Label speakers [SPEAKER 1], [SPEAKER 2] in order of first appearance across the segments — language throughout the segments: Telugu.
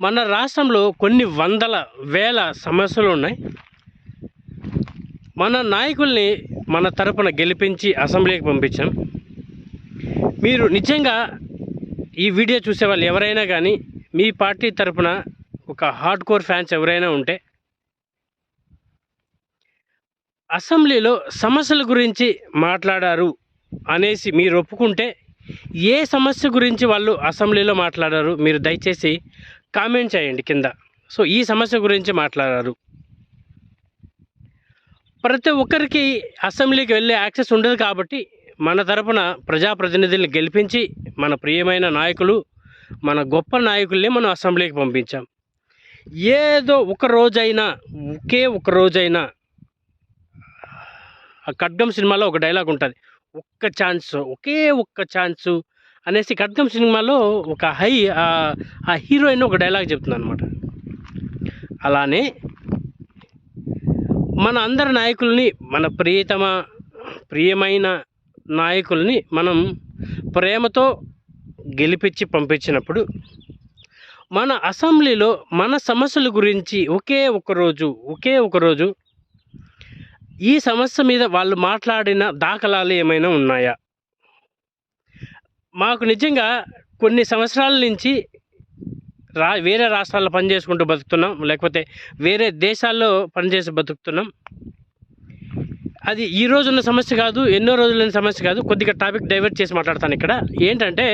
[SPEAKER 1] మన రాష్ట్రంలో కొన్ని వందల వేల సమస్యలు ఉన్నాయి. మన నాయకుల్ని మన తరపున గెలిపించి అసెంబ్లీకి పంపించాం. మీరు నిజంగా ఈ వీడియో చూసే వాళ్ళు ఎవరైనా కానీ మీ పార్టీ తరపున ఒక హార్డ్ కోర్ ఫ్యాన్స్ ఎవరైనా ఉంటే అసెంబ్లీలో సమస్యల గురించి మాట్లాడారు అనేసి మీరు ఒప్పుకుంటే ఏ సమస్య గురించి వాళ్ళు అసెంబ్లీలో మాట్లాడారు మీరు దయచేసి కామెంట్ చేయండి కింద. సో ఈ సమస్య గురించి మాట్లాడారు. ప్రతి ఒక్కరికి అసెంబ్లీకి వెళ్ళే యాక్సెస్ ఉండదు కాబట్టి మన తరపున ప్రజాప్రతినిధుల్ని గెలిపించి మన ప్రియమైన నాయకులు మన గొప్ప నాయకుల్ని మనం అసెంబ్లీకి పంపించాం. ఏదో ఒక రోజైనా ఒక్క రోజైనా ఆ ఖడ్గం సినిమాలో ఒక డైలాగ్ ఉంటుంది, ఒకే ఒక్క ఛాన్సు అనేసి. ఖడ్గం సినిమాలో ఒక ఆ హీరోయిన్ ఒక డైలాగ్ చెప్తుంది అనమాట. అలానే మన అందరి నాయకుల్ని మన ప్రియమైన నాయకుల్ని మనం ప్రేమతో గెలిపించి పంపించినప్పుడు మన అసెంబ్లీలో మన సమస్యల గురించి ఒకే ఒక రోజు ఈ సమస్య మీద వాళ్ళు మాట్లాడిన దాఖలాలు ఏమైనా ఉన్నాయా? మాకు నిజంగా కొన్ని సంవత్సరాల నుంచి వేరే రాష్ట్రాల్లో పనిచేసుకుంటూ బతుకుతున్నాం, లేకపోతే వేరే దేశాల్లో పనిచేసి బతుకుతున్నాం. అది ఈ రోజున్న సమస్య కాదు, ఎన్నో రోజులైన సమస్య కాదు. కొద్దిగా టాపిక్ డైవర్ట్ చేసి మాట్లాడతాను. ఇక్కడ ఏంటంటే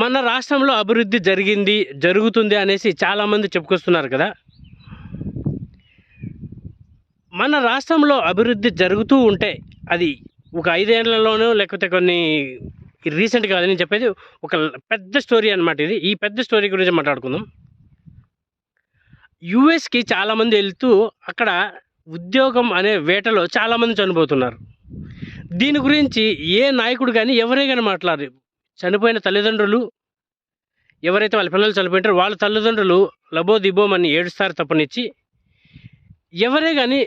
[SPEAKER 1] మన రాష్ట్రంలో అభివృద్ధి జరుగుతుంది అనేసి చాలామంది చెప్పుకొస్తున్నారు కదా. మన రాష్ట్రంలో అభివృద్ధి జరుగుతూ ఉంటే అది ఒక 5 ఏళ్లలోనో లేకపోతే కొన్ని రీసెంట్గా కాదు నేను చెప్పేది, ఒక పెద్ద స్టోరీ అనమాట ఇది. ఈ పెద్ద స్టోరీ గురించి మాట్లాడుకుందాం. యుఎస్కి చాలామంది వెళ్తూ అక్కడ ఉద్యోగం అనే వేటలో చాలామంది చనిపోతున్నారు. దీని గురించి ఏ నాయకుడు కానీ ఎవరే కానీ మాట్లాడరు. చనిపోయిన తల్లిదండ్రులు ఎవరైతే వాళ్ళ పిల్లలు చనిపోయింటారో వాళ్ళ తల్లిదండ్రులు లబోదిబోమని ఏడుస్తారు తప్పనిచ్చి ఎవరే కానీ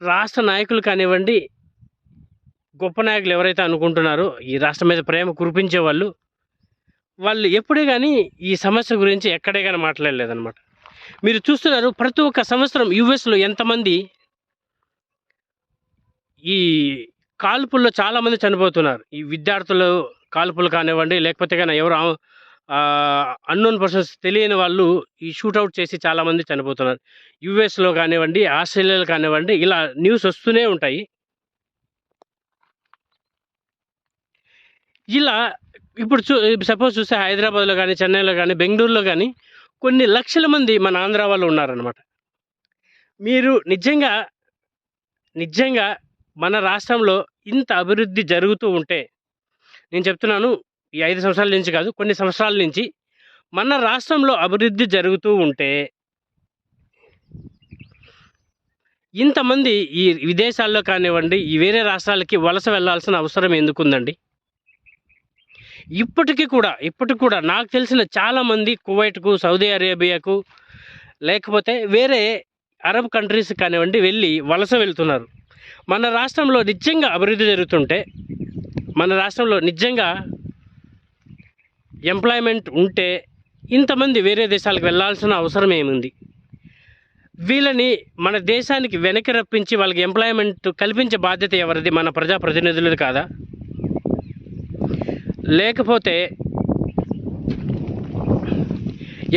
[SPEAKER 1] రాష్ట్ర నాయకులు కానివ్వండి, గొప్ప నాయకులు ఎవరైతే అనుకుంటున్నారో ఈ రాష్ట్రం మీద ప్రేమ కురిపించే వాళ్ళు ఎప్పుడే కానీ ఈ సమస్య గురించి ఎక్కడే కానీ మాట్లాడలేదన్నమాట. మీరు చూస్తున్నారు ప్రతి ఒక్క సంవత్సరం యుఎస్లో ఎంతమంది ఈ కాల్పుల్లో చాలామంది చనిపోతున్నారు. ఈ విద్యార్థులు కాల్పులు కానివ్వండి, లేకపోతే కానీ ఎవరు అన్నోన్ పర్సన్స్ తెలియని వాళ్ళు ఈ షూట్అవుట్ చేసి చాలామంది చనిపోతున్నారు. యుఎస్లో కానివ్వండి, ఆస్ట్రేలియాలో కానివ్వండి, ఇలా న్యూస్ వస్తూనే ఉంటాయి. ఇలా ఇప్పుడు సపోజ్ చూస్తే హైదరాబాద్లో కానీ, చెన్నైలో కానీ, బెంగళూరులో కానీ కొన్ని లక్షల మంది మన ఆంధ్ర వాళ్ళు ఉన్నారనమాట. మీరు నిజంగా మన రాష్ట్రంలో ఇంత అభివృద్ధి జరుగుతూ ఉంటే, నేను చెప్తున్నాను ఈ 5 సంవత్సరాల నుంచి కాదు, కొన్ని సంవత్సరాల నుంచి మన రాష్ట్రంలో అభివృద్ధి జరుగుతూ ఉంటే ఇంతమంది ఈ విదేశాల్లో కానివ్వండి, ఈ వేరే రాష్ట్రాలకి వలస వెళ్ళాల్సిన అవసరం ఎందుకుందండి? ఇప్పటికి కూడా నాకు తెలిసిన చాలామంది కువైట్కు, సౌదీ అరేబియాకు, లేకపోతే వేరే అరబ్ కంట్రీస్ కానివ్వండి వెళ్ళి వలస వెళ్తున్నారు. మన రాష్ట్రంలో నిజంగా అభివృద్ధి జరుగుతుంటే, మన రాష్ట్రంలో నిజంగా ఎంప్లాయ్మెంట్ ఉంటే ఇంతమంది వేరే దేశాలకు వెళ్ళాల్సిన అవసరం ఏముంది? వీళ్ళని మన దేశానికి వెనక్కి రప్పించి వాళ్ళకి ఎంప్లాయ్మెంట్ కల్పించే బాధ్యత ఎవరిది? మన ప్రజాప్రతినిధులది కాదా? లేకపోతే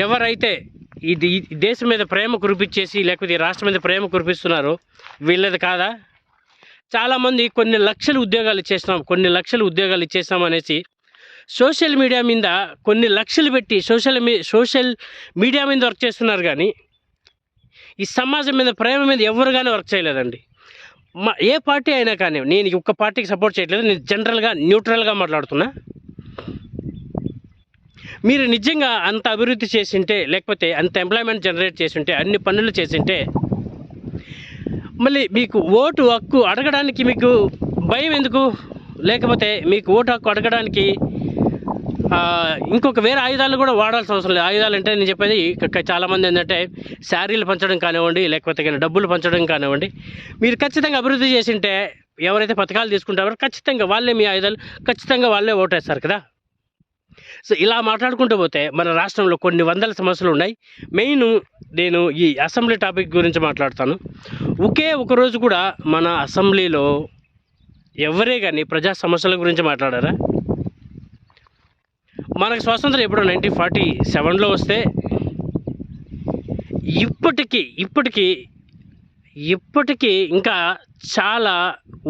[SPEAKER 1] ఎవరైతే ఈ దేశం మీద ప్రేమ కురిపించేసి లేకపోతే ఈ రాష్ట్రం మీద ప్రేమ కురిపిస్తున్నారో వీళ్ళది కాదా? చాలామంది కొన్ని లక్షల ఉద్యోగాలు ఇచ్చేస్తాం అనేసి సోషల్ మీడియా మీద కొన్ని లక్షలు పెట్టి సోషల్ మీడియా మీద వర్క్ చేస్తున్నారు. కానీ ఈ సమాజం మీద ప్రేమ మీద ఎవరు కానీ వర్క్ చేయలేదండి. ఏ పార్టీ అయినా కానీ, నేను ఒక్క పార్టీకి సపోర్ట్ చేయట్లేదు, నేను జనరల్గా న్యూట్రల్గా మాట్లాడుతున్నా. మీరు నిజంగా అంత అభివృద్ధి చేసింటే, లేకపోతే అంత ఎంప్లాయ్మెంట్ జనరేట్ చేసింటే, అన్ని పనులు చేసింటే, మళ్ళీ మీకు ఓటు హక్కు అడగడానికి మీకు భయం ఎందుకు? లేకపోతే మీకు ఓటు హక్కు అడగడానికి ఇంకొక వేరే ఆయుధాలు కూడా వాడాల్సిన అవసరం లేదు. ఆయుధాలు అంటే నేను చెప్పేది చాలామంది ఏంటంటే శారీలు పంచడం కానివ్వండి, లేకపోతే డబ్బులు పంచడం కానివ్వండి, మీరు ఖచ్చితంగా అభివృద్ధి చేసింటే ఎవరైతే పథకాలు తీసుకుంటారో ఖచ్చితంగా వాళ్ళే మీ ఆయుధాలు, ఖచ్చితంగా వాళ్ళే ఓటేస్తారు కదా. సో ఇలా మాట్లాడుకుంటూ పోతే మన రాష్ట్రంలో కొన్ని వందల సమస్యలు ఉన్నాయి. మెయిన్ నేను ఈ అసెంబ్లీ టాపిక్ గురించి మాట్లాడతాను. ఒకే ఒక రోజు కూడా మన అసెంబ్లీలో ఎవరే కానీ ప్రజా సమస్యల గురించి మాట్లాడారా? మనకు స్వాతంత్రం ఎప్పుడో 1947లో వస్తే ఇప్పటికీ ఇంకా చాలా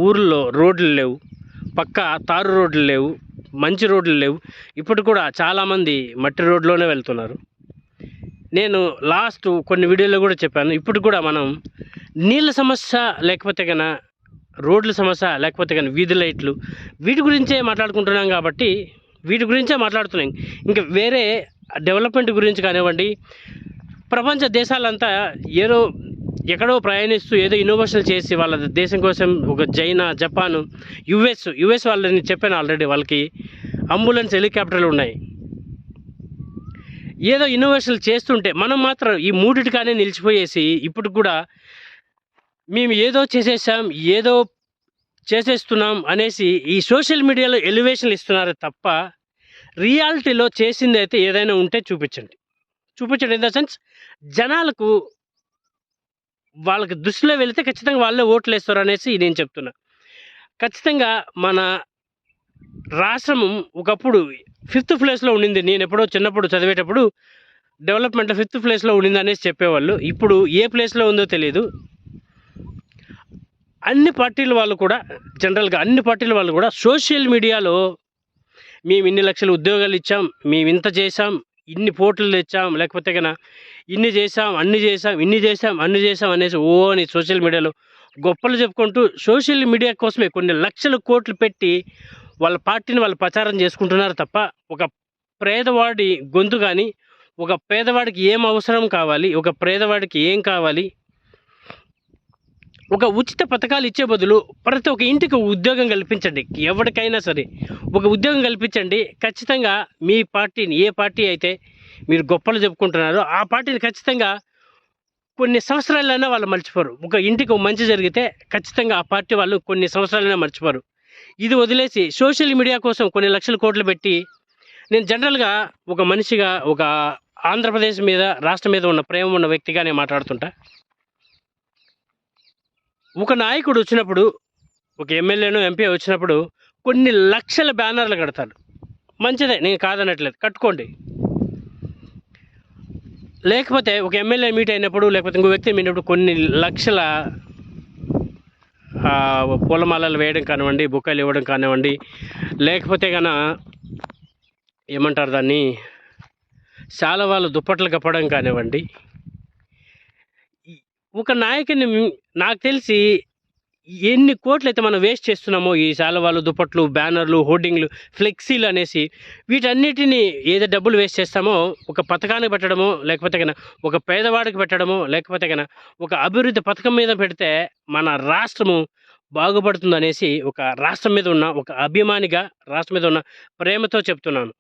[SPEAKER 1] ఊర్లో రోడ్లు లేవు, పక్కా తారు రోడ్లు లేవు, మంచి రోడ్లు లేవు. ఇప్పుడు కూడా చాలామంది మట్టి రోడ్లోనే వెళ్తున్నారు. నేను లాస్ట్ కొన్ని వీడియోలో కూడా చెప్పాను, ఇప్పుడు కూడా మనం నీళ్ళ సమస్య లేకపోతే కన్నా రోడ్ల సమస్య లేకపోతే కానీ వీధి లైట్లు వీటి గురించే మాట్లాడుకుంటున్నాం కాబట్టి వీటి గురించే మాట్లాడుతున్నాం. ఇంకా వేరే డెవలప్మెంట్ గురించి కానివ్వండి, ప్రపంచ దేశాలంతా ఎక్కడో ప్రయాణిస్తూ ఏదో ఇన్నోవేషన్ చేసి వాళ్ళ దేశం కోసం ఒక చైనా, జపాన్, యుఎస్ వాళ్ళని చెప్పాను ఆల్రెడీ, వాళ్ళకి అంబులెన్స్ హెలికాప్టర్లు ఉన్నాయి. ఏదో ఇన్నోవేషన్లు చేస్తుంటే మనం మాత్రం ఈ మూడిటిగానే నిలిచిపోయేసి ఇప్పుడు కూడా మేము ఏదో చేసేస్తున్నాం అనేసి ఈ సోషల్ మీడియాలో ఎలివేషన్లు ఇస్తున్నారు తప్ప రియాలిటీలో చేసింది అయితే ఏదైనా ఉంటే చూపించండి. ఇన్ ద సెన్స్ జనాలకు వాళ్ళకి దృష్టిలో వెళితే ఖచ్చితంగా వాళ్ళే ఓట్లు వేస్తారు అనేసి నేను చెప్తున్నా. ఖచ్చితంగా మన రాష్ట్రం ఒకప్పుడు 5th ప్లేస్లో ఉండింది. నేను ఎప్పుడో చిన్నప్పుడు చదివేటప్పుడు డెవలప్మెంట్లో 5th ప్లేస్లో ఉండింది అనేసి చెప్పేవాళ్ళు. ఇప్పుడు ఏ ప్లేస్లో ఉందో తెలియదు. అన్ని పార్టీల వాళ్ళు కూడా సోషల్ మీడియాలో మేము ఇన్ని లక్షల ఉద్యోగాలు ఇచ్చాం, మేము ఇంత చేసాం, ఇన్ని పోర్టులు తెచ్చాం, లేకపోతే కన్నా ఇన్ని చేసాం, ఇన్ని చేసాం అనేసి అని సోషల్ మీడియాలో గొప్పలు చెప్పుకుంటూ సోషల్ మీడియా కోసమే కొన్ని లక్షల కోట్లు పెట్టి వాళ్ళ పార్టీని వాళ్ళు ప్రచారం చేసుకుంటున్నారు తప్ప ఒక పేదవాడి గొంతు కానీ, ఒక పేదవాడికి ఏం అవసరం కావాలి, ఒక పేదవాడికి ఏం కావాలి, ఒక ఉచిత పథకాలు ఇచ్చే బదులు ప్రతి ఒక్క ఇంటికి ఉద్యోగం కల్పించండి. ఎవరికైనా సరే ఒక ఉద్యోగం కల్పించండి. ఖచ్చితంగా మీ పార్టీని, ఏ పార్టీ అయితే మీరు గొప్పలు చెప్పుకుంటున్నారో ఆ పార్టీని ఖచ్చితంగా కొన్ని సంవత్సరాలైనా వాళ్ళు మర్చిపోరు. ఒక ఇంటికి మంచి జరిగితే ఖచ్చితంగా ఆ పార్టీ వాళ్ళు కొన్ని సంవత్సరాలైనా మర్చిపోరు. ఇది వదిలేసి సోషల్ మీడియా కోసం కొన్ని లక్షల కోట్లు పెట్టి, నేను జనరల్గా ఒక మనిషిగా, ఒక ఆంధ్రప్రదేశ్ మీద, రాష్ట్రం మీద ఉన్న ప్రేమ ఉన్న వ్యక్తిగా నేను మాట్లాడుతుంటా. ఒక నాయకుడు వచ్చినప్పుడు, ఒక ఎమ్మెల్యేనో ఎంపీ వచ్చినప్పుడు కొన్ని లక్షల బ్యానర్లు కడతాడు. మంచిదే, నేను కాదనట్లేదు, కట్టుకోండి. లేకపోతే ఒక ఎమ్మెల్యే మీట్ అయినప్పుడు, లేకపోతే ఇంకో వ్యక్తి మీటినప్పుడు కొన్ని లక్షల పూలమాలలు వేయడం కానివ్వండి, బుక్కలు ఇవ్వడం కానివ్వండి, లేకపోతే కన్నా ఏమంటారు దాన్ని, శాలువాలు దుప్పట్లు కప్పడం కానివ్వండి. ఒక నాయకుని నాకు తెలిసి ఎన్ని కోట్లు అయితే మనం వేస్ట్ చేస్తున్నామో ఈ శాలువాలు, దుప్పట్లు, బ్యానర్లు, హోర్డింగ్లు, ఫ్లెక్సీలు అనేసి వీటన్నిటిని ఏదో డబ్బులు వేస్ట్ చేస్తామో ఒక పథకానికి పెట్టడమో, లేకపోతే కన్నా ఒక పేదవాడికి పెట్టడమో, లేకపోతే కన్నా ఒక అభివృద్ధి పథకం మీద పెడితే మన రాష్ట్రము బాగుపడుతుంది అనేసి ఒక రాష్ట్రం మీద ఉన్న ఒక అభిమానిగా, రాష్ట్రం మీద ఉన్న ప్రేమతో చెప్తున్నాను.